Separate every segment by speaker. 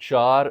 Speaker 1: 4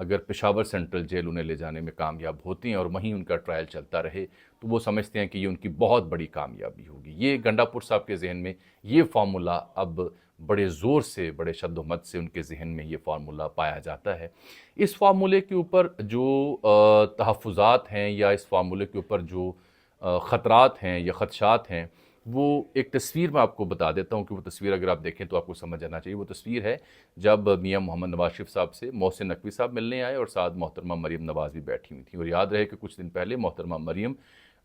Speaker 1: اگر Peshawar central jail انہیں لے جانے میں کامیاب ہوتی ہیں اور وہیں ان کا ٹرائل چلتا رہے تو وہ سمجھتے ہیں کہ یہ ان کی بہت بڑی کامیابی ہوگی۔ یہ گنڈا پور صاحب کے ذہن میں یہ فارمولا اب بڑے زور سے، بڑے شد و مت سے ان کے ذہن میں یہ فارمولا پایا جاتا ہے۔ اس فارمولے کے اوپر جو تحفظات ہیں یا اس فارمولے کے اوپر جو خطرات ہیں یا خدشات ہیں، وہ ایک تصویر میں آپ کو بتا دیتا ہوں کہ وہ تصویر اگر آپ دیکھیں تو آپ کو سمجھ آنا چاہیے۔ وہ تصویر ہے جب میاں محمد نواز شریف صاحب سے محسن نقوی صاحب ملنے آئے اور ساتھ محترمہ مریم نواز بھی بیٹھی ہوئی تھیں، اور یاد رہے کہ کچھ دن پہلے محترمہ مریم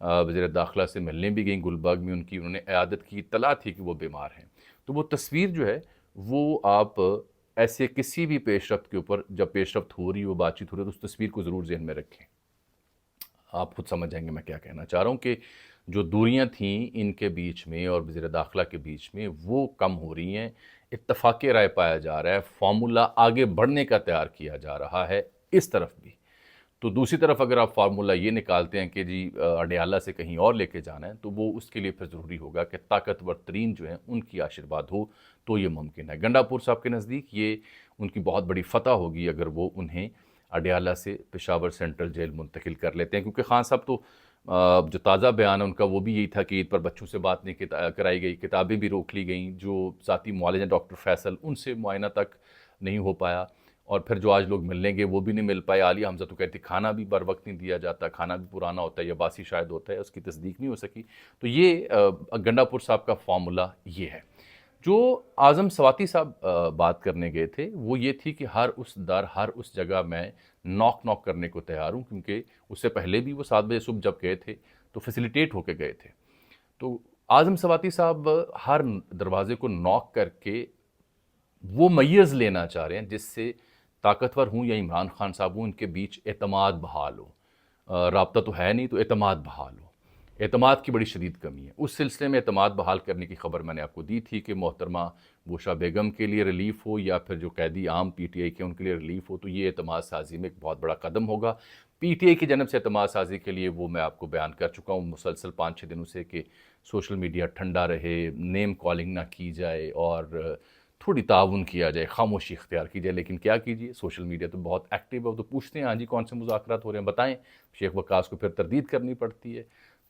Speaker 1: وزیر داخلہ سے ملنے بھی گئیں گلبرگ میں، انہوں نے عیادت کی، اطلاع تھی کہ وہ بیمار ہیں۔ تو وہ تصویر جو ہے وہ آپ ایسے کسی بھی پیش رفت کے اوپر جب پیش رفت ہو رہی ہو، بات چیت ہو رہی ہے، تو اس تصویر کو ضرور ذہن میں رکھیں۔ آپ خود سمجھ جائیں گے میں کیا کہنا چاہ رہا ہوں، کہ جو دوریاں تھیں ان کے بیچ میں اور وزیر داخلہ کے بیچ میں وہ کم ہو رہی ہیں، اتفاق رائے پایا جا رہا ہے، فارمولا آگے بڑھنے کا تیار کیا جا رہا ہے اس طرف بھی۔ تو دوسری طرف اگر آپ فارمولا یہ نکالتے ہیں کہ جی اڈیالہ سے کہیں اور لے کے جانا ہے، تو وہ اس کے لیے پھر ضروری ہوگا کہ طاقتور ترین جو ہیں ان کی آشرواد ہو تو یہ ممکن ہے۔ گنڈا پور صاحب کے نزدیک یہ ان کی بہت بڑی فتح ہوگی اگر وہ انہیں اڈیالہ سے پشاور سینٹرل جیل منتقل کر لیتے ہیں، کیونکہ خان صاحب تو جو تازہ بیان ہے ان کا وہ بھی یہی تھا کہ عید پر بچوں سے بات نہیں کرائی گئی، کتابیں بھی روک لی گئیں، جو ذاتی معالج ہیں ڈاکٹر فیصل ان سے معائنہ تک نہیں ہو پایا، اور پھر جو آج لوگ ملیں گے وہ بھی نہیں مل پائے۔ عالیہ حمزہ تو کہتی کھانا بھی بر وقت نہیں دیا جاتا، کھانا بھی پرانا ہوتا ہے یا باسی شاید ہوتا ہے، اس کی تصدیق نہیں ہو سکی۔ تو یہ گنڈا پور صاحب کا فارمولا یہ ہے۔ جو اعظم سواتی صاحب بات کرنے گئے تھے وہ یہ تھی کہ ہر اس جگہ میں ناک کرنے کو تیار ہوں، کیونکہ اس سے پہلے بھی وہ 7 بجے صبح جب گئے تھے تو فیسیلیٹیٹ ہو کے گئے تھے۔ تو اعظم سواتی صاحب ہر دروازے کو ناک کر کے وہ میز لینا چاہ رہے ہیں جس سے طاقتور ہوں یا عمران خان صاحب ہوں، ان کے بیچ اعتماد بحال ہو۔ رابطہ تو ہے نہیں تو اعتماد بحال ہو، اعتماد کی بڑی شدید کمی ہے۔ اس سلسلے میں اعتماد بحال کرنے کی خبر میں نے آپ کو دی تھی کہ محترمہ بوشا بیگم کے لیے ریلیف ہو یا پھر جو قیدی عام پی ٹی آئی کے ان کے لیے ریلیف ہو، تو یہ اعتماد سازی میں ایک بہت بڑا قدم ہوگا۔ پی ٹی آئی کی جانب سے اعتماد سازی کے لیے وہ میں آپ کو بیان کر چکا ہوں مسلسل 5-6 دنوں سے کہ سوشل میڈیا ٹھنڈا رہے، نیم کالنگ نہ کی جائے اور تھوڑی تعاون کیا جائے، خاموشی اختیار کی جائے۔ لیکن کیا کیجیے، سوشل میڈیا تو بہت ایکٹیو ہے، وہ تو پوچھتے ہیں ہاں جی کون سے مذاکرات ہو رہے ہیں بتائیں، شیخ وقاص کو پھر تردید کرنی پڑتی ہے۔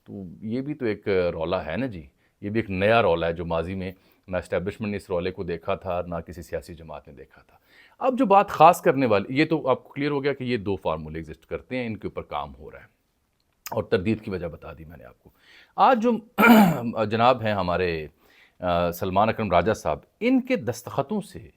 Speaker 1: تو یہ بھی تو ایک رولا ہے نا جی، یہ بھی ایک نیا رولا ہے جو ماضی میں نہ اسٹیبلشمنٹ نے اس رولے کو دیکھا تھا نہ کسی سیاسی جماعت نے دیکھا تھا۔ اب جو بات خاص کرنے والی، یہ تو آپ کو کلیئر ہو گیا کہ یہ 2 فارمولے ایگزسٹ کرتے ہیں، ان کے اوپر کام ہو رہا ہے، اور تردید کی وجہ بتا دی میں نے آپ کو۔ آج جو جناب ہیں ہمارے سلمان اکرم راجہ صاحب، ان کے دستخطوں سے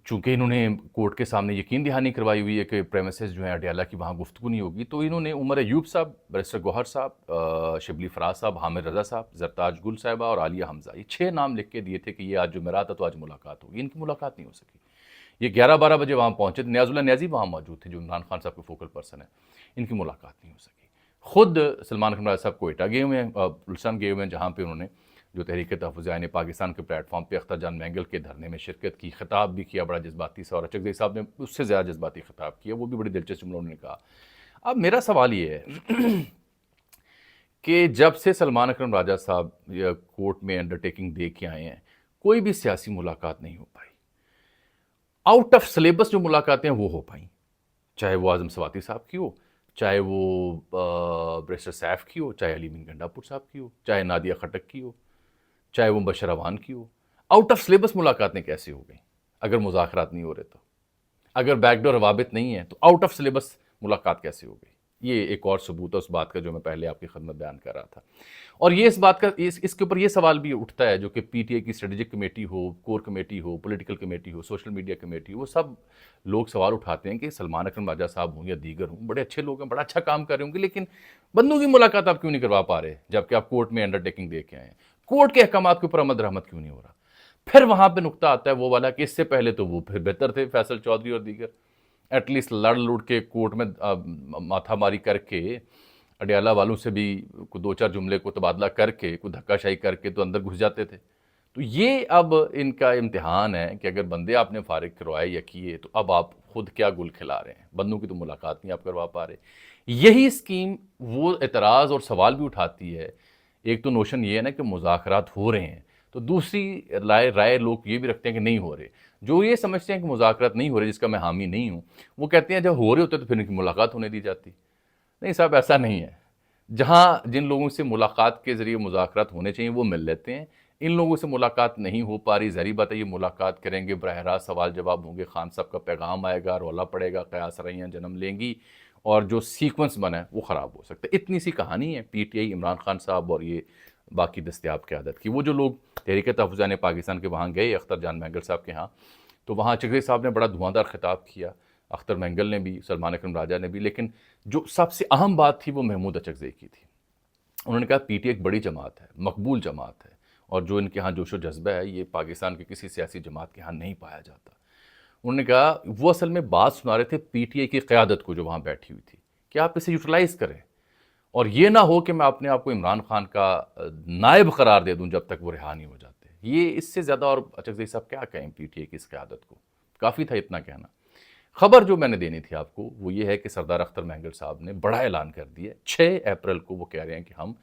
Speaker 1: چونکہ انہوں نے کورٹ کے سامنے یقین دہانی کروائی ہوئی ہے کہ پریمیسز جو ہیں اڈیالہ کی وہاں گفتگو نہیں ہوگی، تو انہوں نے عمر ایوب صاحب، بیرسٹر گوہر صاحب، شبلی فراز صاحب، حامد رضا صاحب، زرتاج گل صاحبہ اور عالیہ حمزہ، یہ 6 نام لکھ کے دیے تھے کہ یہ آج جمعرات ہے تو آج ملاقات ہوگی۔ ان کی ملاقات نہیں ہو سکی۔ یہ 11-12 بجے وہاں پہنچے، نیاز اللہ نیازی وہاں موجود تھے جو عمران خان صاحب کے فوکل پرسن ہیں، ان کی ملاقات نہیں ہو سکی۔ خود سلمان اکرم راجہ صاحب کوئٹہ گئے ہوئے ہیں، گلشن گئے ہوئے ہیں، جہاں پہ انہوں نے جو تحریک تحفظ آئین پاکستان کے پلیٹ فارم پہ اختر جان مینگل کے دھرنے میں شرکت کی، خطاب بھی کیا بڑا جذباتی سا، اور اچک صاحب نے اس سے زیادہ جذباتی خطاب کیا، وہ بھی بڑی دلچسپ جملوں نے کہا۔ اب میرا سوال یہ ہے کہ جب سے سلمان اکرم راجہ صاحب کورٹ میں انڈرٹیکنگ دے کے آئے ہیں، کوئی بھی سیاسی ملاقات نہیں ہو پائی۔ آؤٹ آف سلیبس جو ملاقاتیں وہ ہو پائیں، چاہے وہ اعظم سواتی صاحب کی ہو، چاہے وہ بیرسٹر سیف کی ہو، چاہے علی امین گنڈا پور صاحب کی ہو، چاہے نادیہ خٹک کی ہو، چاہے وہ مبشر اوان کی ہو۔ آؤٹ آف سلیبس ملاقاتیں کیسے ہو گئیں اگر مذاکرات نہیں ہو رہے تو؟ اگر بیک ڈور روابط نہیں ہیں تو آؤٹ آف سلیبس ملاقات کیسے ہو گئی؟ یہ ایک اور ثبوت ہے اس بات کا جو میں پہلے آپ کی خدمت بیان کر رہا تھا۔ اور یہ اس بات کا اس کے اوپر یہ سوال بھی اٹھتا ہے جو کہ پی ٹی آئی کی اسٹریٹجک کمیٹی ہو، کور کمیٹی ہو، پولیٹیکل کمیٹی ہو، سوشل میڈیا کمیٹی ہو، وہ سب لوگ سوال اٹھاتے ہیں کہ سلمان اکرم راجہ صاحب ہوں یا دیگر ہوں، بڑے اچھے لوگ ہیں، بڑا اچھا کام کر رہے ہوں گے، لیکن بندوں کی ملاقات آپ کیوں نہیں کروا پا رہے جبکہ آپ کورٹ میں انڈرٹیکنگ دے کے آئے ہیں؟ کورٹ کے احکامات کے اوپر عمل درآمد کیوں نہیں ہو رہا؟ پھر وہاں پہ نقطہ آتا ہے وہ والا کہ اس سے پہلے تو وہ پھر بہتر تھے فیصل چودھری اور دیگر، ایٹ لیسٹ لڑ لوٹ کے کورٹ میں ماتھا ماری کر کے اڈیالہ والوں سے بھی کوئی 2-4 جملے کو تبادلہ کر کے کوئی دھکا شاہی کر کے تو اندر گھس جاتے تھے۔ تو یہ اب ان کا امتحان ہے کہ اگر بندے آپ نے فارغ کروائے یا کیے تو اب آپ خود کیا گل کھلا رہے ہیں؟ بندوں کی تو ملاقات نہیں آپ کروا پا رہے۔ یہی اسکیم وہ اعتراض اور سوال بھی اٹھاتی ہے۔ ایک تو نوشن یہ ہے نا کہ مذاکرات ہو رہے ہیں تو دوسری رائے لوگ یہ بھی رکھتے ہیں کہ نہیں ہو رہے. جو یہ سمجھتے ہیں کہ مذاکرات نہیں ہو رہے، جس کا میں حامی نہیں ہوں، وہ کہتے ہیں جب ہو رہے ہوتے تو پھر ان کی ملاقات ہونے دی جاتی. نہیں صاحب، ایسا نہیں ہے. جہاں جن لوگوں سے ملاقات کے ذریعے مذاکرات ہونے چاہیے وہ مل لیتے ہیں. ان لوگوں سے ملاقات نہیں ہو پا رہی، ظاہری بات ہے یہ ملاقات کریں گے، براہ راست سوال جواب ہوں گے، خان صاحب کا پیغام آئے گا، رولا پڑے گا، قیاس رائیاں جنم لیں گی، اور جو سیکونس بنا ہے وہ خراب ہو سکتا ہے. اتنی سی کہانی ہے P T I, Imran Khan صاحب اور یہ باقی دستیاب قیادت کی. وہ جو لوگ تحریک تحفظ پاکستان کے وہاں گئے اختر جان مینگل صاحب کے ہاں، تو وہاں چکری صاحب نے بڑا دھواندار خطاب کیا، اختر مینگل نے بھی، سلمان اکرم راجہ نے بھی، لیکن جو سب سے اہم بات تھی وہ محمود اچکزئی کی تھی. انہوں نے کہا پی ٹی ایک بڑی جماعت ہے، مقبول جماعت ہے، اور جو ان کے ہاں جوش و جذبہ ہے یہ پاکستان کے کسی سیاسی جماعت کے ہاں نہیں پایا جاتا. انہوں نے کہا وہ اصل میں بات سنا رہے تھے پی ٹی آئی کی قیادت کو جو وہاں بیٹھی ہوئی تھی کہ آپ اسے یوٹیلائز کریں، اور یہ نہ ہو کہ میں اپنے آپ کو عمران خان کا نائب قرار دے دوں جب تک وہ رہا نہیں ہو جاتے. یہ اس سے زیادہ اور اچکزئی صاحب کیا کہیں پی ٹی آئی کی اس قیادت کو، کافی تھا اتنا کہنا. خبر جو میں نے دینی تھی آپ کو وہ یہ ہے کہ سردار اختر مینگل صاحب نے بڑا اعلان کر دیا. 6 اپریل کو وہ کہہ رہے ہیں کہ ہم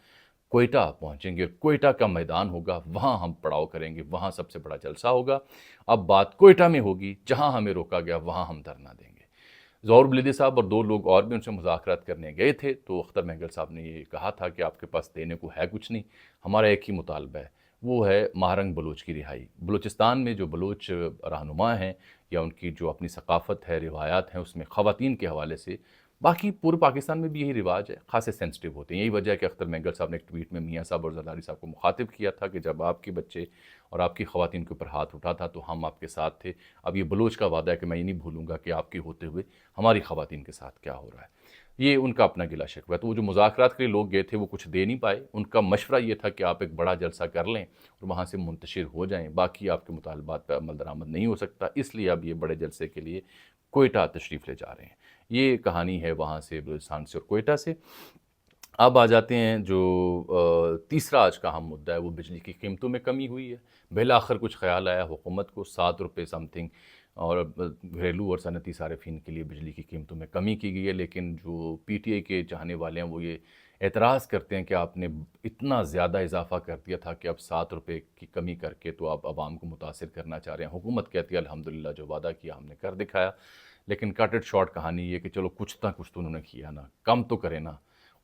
Speaker 1: کوئٹہ پہنچیں گے، کوئٹہ کا میدان ہوگا، وہاں ہم پڑاؤ کریں گے، وہاں سب سے بڑا جلسہ ہوگا. اب بات کوئٹہ میں ہوگی، جہاں ہمیں روکا گیا وہاں ہم دھرنا دیں گے. ظہور بلیدی صاحب اور 2 لوگ اور بھی ان سے مذاکرات کرنے گئے تھے، تو اختر مینگل صاحب نے یہ کہا تھا کہ آپ کے پاس دینے کو ہے کچھ نہیں، ہمارا ایک ہی مطالبہ ہے، وہ ہے مہرنگ بلوچ کی رہائی. بلوچستان میں جو بلوچ رہنما ہیں یا ان کی جو اپنی ثقافت ہے، روایات ہیں، اس میں خواتین کے حوالے سے، باقی پورے پاکستان میں بھی یہی رواج ہے، خاصے سینسٹیو ہوتے ہیں. یہی وجہ ہے کہ اختر مینگل صاحب نے ایک ٹویٹ میں میاں صاحب اور زرداری صاحب کو مخاطب کیا تھا کہ جب آپ کے بچے اور آپ کی خواتین کے اوپر ہاتھ اٹھا تھا تو ہم آپ کے ساتھ تھے. اب یہ بلوچ کا وعدہ ہے کہ میں یہ نہیں بھولوں گا کہ آپ کے ہوتے ہوئے ہماری خواتین کے ساتھ کیا ہو رہا ہے. یہ ان کا اپنا گلہ شکوہ ہے. تو وہ جو مذاکرات کے لیے لوگ گئے تھے وہ کچھ دے نہیں پائے. ان کا مشورہ یہ تھا کہ آپ ایک بڑا جلسہ کر لیں اور وہاں سے منتشر ہو جائیں، باقی آپ کے مطالبات پہ عمل درآمد نہیں ہو سکتا، اس لیے اب یہ بڑے جلسے کے لیے کوئٹہ تشریف لے جا رہے ہیں. یہ کہانی ہے وہاں سے، بلوچستان سے اور کوئٹہ سے. اب آ جاتے ہیں جو تیسرا آج کا اہم مدعا ہے، وہ بجلی کی قیمتوں میں کمی ہوئی ہے. بالآخر کچھ خیال آیا حکومت کو، 7 روپے سم تھنگ، اور گھریلو اور صنعتی صارفین کے لیے بجلی کی قیمتوں میں کمی کی گئی ہے. لیکن جو پی ٹی آئی کے چاہنے والے ہیں وہ یہ اعتراض کرتے ہیں کہ آپ نے اتنا زیادہ اضافہ کر دیا تھا کہ اب 7 روپے کی کمی کر کے تو آپ عوام کو متاثر کرنا چاہ رہے ہیں. حکومت کہتی ہے الحمدللہ جو وعدہ کیا ہم نے کر دکھایا. لیکن کٹ اٹ شارٹ کہانی یہ کہ چلو کچھ نہ کچھ تو انہوں نے کیا نا، کم تو کرے نا.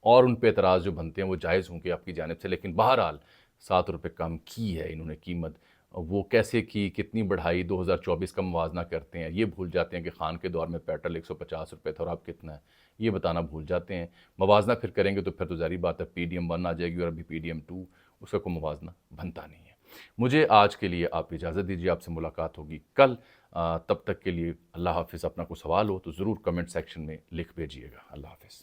Speaker 1: اور ان پہ اعتراض جو بنتے ہیں وہ جائز ہوں گے آپ کی جانب سے، لیکن بہرحال 7 روپے کم کی ہے انہوں نے قیمت. وہ کیسے کی، کتنی بڑھائی، 2024 کا موازنہ کرتے ہیں، یہ بھول جاتے ہیں کہ خان کے دور میں پیٹرول 150 روپے تھا اور اب کتنا ہے، یہ بتانا بھول جاتے ہیں. موازنہ پھر کریں گے تو پھر تو ظاہری بات ہے پی ڈی ایم 1 آ جائے گی اور ابھی پی ڈی ایم 2، اس کا کوئی موازنہ بنتا نہیں ہے. مجھے آج کے لیے آپ اجازت دیجیے، آپ سے ملاقات ہوگی کل. تب تک کے لیے اللہ حافظ. اپنا کوئی سوال ہو تو ضرور کمنٹ سیکشن میں لکھ بھیجیے گا. اللہ حافظ.